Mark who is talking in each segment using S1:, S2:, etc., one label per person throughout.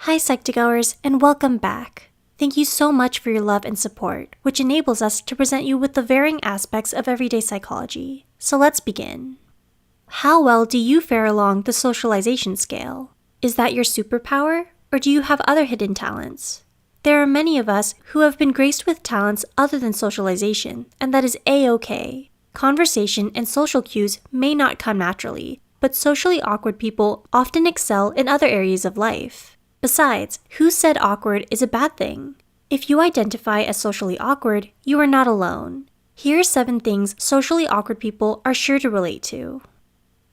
S1: Hi Psych2Goers, and welcome back. Thank you so much for your love and support, which enables us to present you with the varying aspects of everyday psychology. So let's begin. How well do you fare along the socialization scale? Is that your superpower, or do you have other hidden talents? There are many of us who have been graced with talents other than socialization, and that is A-OK. Conversation and social cues may not come naturally, but socially awkward people often excel in other areas of life. Besides, who said awkward is a bad thing? If you identify as socially awkward, you are not alone. Here are 7 things socially awkward people are sure to relate to.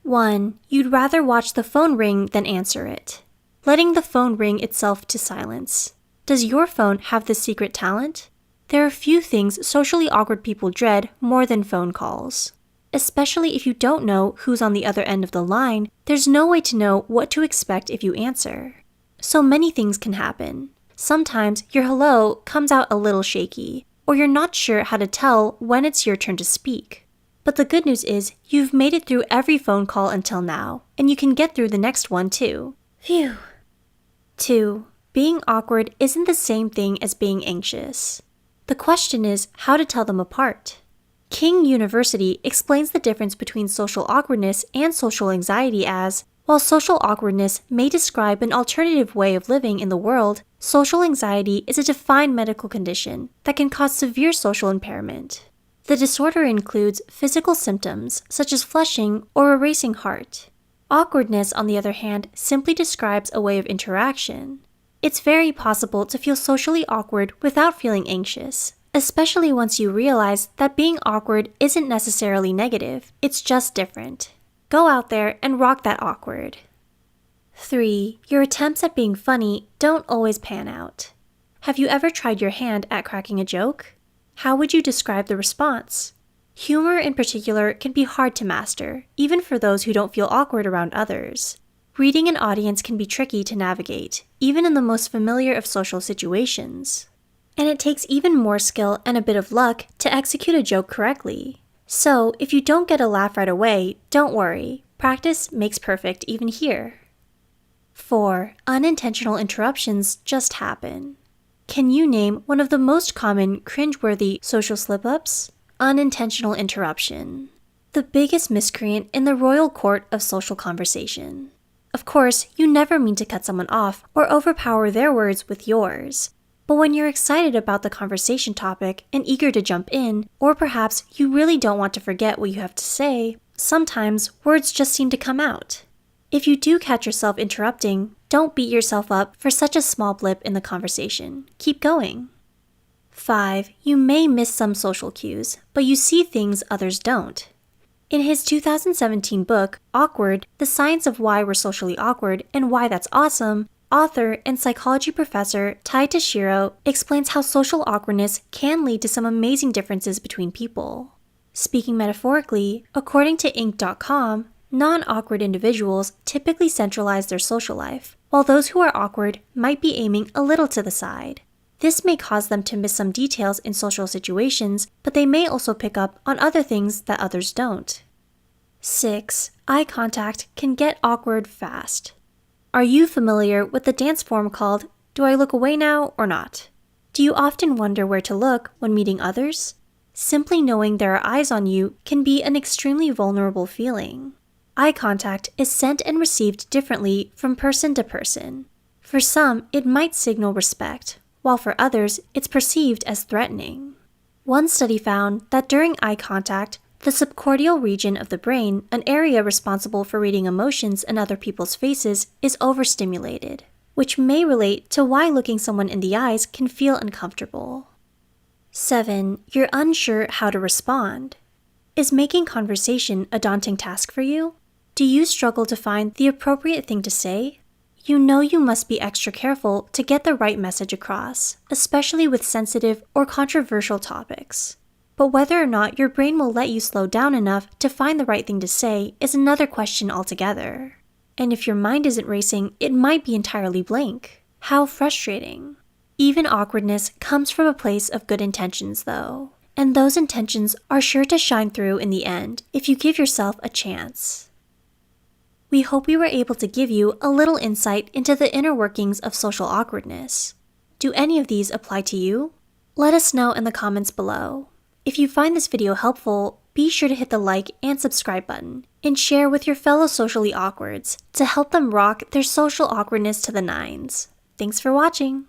S1: 1. You'd rather watch the phone ring than answer it. Letting the phone ring itself to silence. Does your phone have this secret talent? There are few things socially awkward people dread more than phone calls. Especially if you don't know who's on the other end of the line, there's no way to know what to expect if you answer. So many things can happen. Sometimes your hello comes out a little shaky, or you're not sure how to tell when it's your turn to speak. But the good news is you've made it through every phone call until now, and you can get through the next one too. Phew. 2. Being awkward isn't the same thing as being anxious. The question is how to tell them apart. King University explains the difference between social awkwardness and social anxiety as, while social awkwardness may describe an alternative way of living in the world, social anxiety is a defined medical condition that can cause severe social impairment. The disorder includes physical symptoms such as flushing or a racing heart. Awkwardness, on the other hand, simply describes a way of interaction. It's very possible to feel socially awkward without feeling anxious, especially once you realize that being awkward isn't necessarily negative, it's just different. Go out there and rock that awkward. 3. Your attempts at being funny don't always pan out. Have you ever tried your hand at cracking a joke? How would you describe the response? Humor in particular can be hard to master, even for those who don't feel awkward around others. Reading an audience can be tricky to navigate, even in the most familiar of social situations. And it takes even more skill and a bit of luck to execute a joke correctly. So, if you don't get a laugh right away, don't worry. Practice makes perfect even here. 4. Unintentional interruptions just happen. Can you name one of the most common cringeworthy social slip-ups? Unintentional interruption. The biggest miscreant in the royal court of social conversation. Of course, you never mean to cut someone off or overpower their words with yours. But when you're excited about the conversation topic and eager to jump in, or perhaps you really don't want to forget what you have to say, sometimes words just seem to come out. If you do catch yourself interrupting, don't beat yourself up for such a small blip in the conversation. Keep going. 5. You may miss some social cues, but you see things others don't. In his 2017 book, Awkward, The Science of Why We're Socially Awkward and Why That's Awesome, author and psychology professor Tai Tashiro explains how social awkwardness can lead to some amazing differences between people. Speaking metaphorically, according to Inc.com, non-awkward individuals typically centralize their social life, while those who are awkward might be aiming a little to the side. This may cause them to miss some details in social situations, but they may also pick up on other things that others don't. 6. Eye contact can get awkward fast. Are you familiar with the dance form called, "Do I look away now or not?" Do you often wonder where to look when meeting others? Simply knowing there are eyes on you can be an extremely vulnerable feeling. Eye contact is sent and received differently from person to person. For some, it might signal respect, while for others, it's perceived as threatening. One study found that during eye contact, the subcortical region of the brain, an area responsible for reading emotions in other people's faces, is overstimulated, which may relate to why looking someone in the eyes can feel uncomfortable. 7. You're unsure how to respond. Is making conversation a daunting task for you? Do you struggle to find the appropriate thing to say? You know you must be extra careful to get the right message across, especially with sensitive or controversial topics. But whether or not your brain will let you slow down enough to find the right thing to say is another question altogether. And if your mind isn't racing, it might be entirely blank. How frustrating. Even awkwardness comes from a place of good intentions, though. And those intentions are sure to shine through in the end if you give yourself a chance. We hope we were able to give you a little insight into the inner workings of social awkwardness. Do any of these apply to you? Let us know in the comments below. If you find this video helpful, be sure to hit the like and subscribe button, and share with your fellow socially awkwards to help them rock their social awkwardness to the nines. Thanks for watching!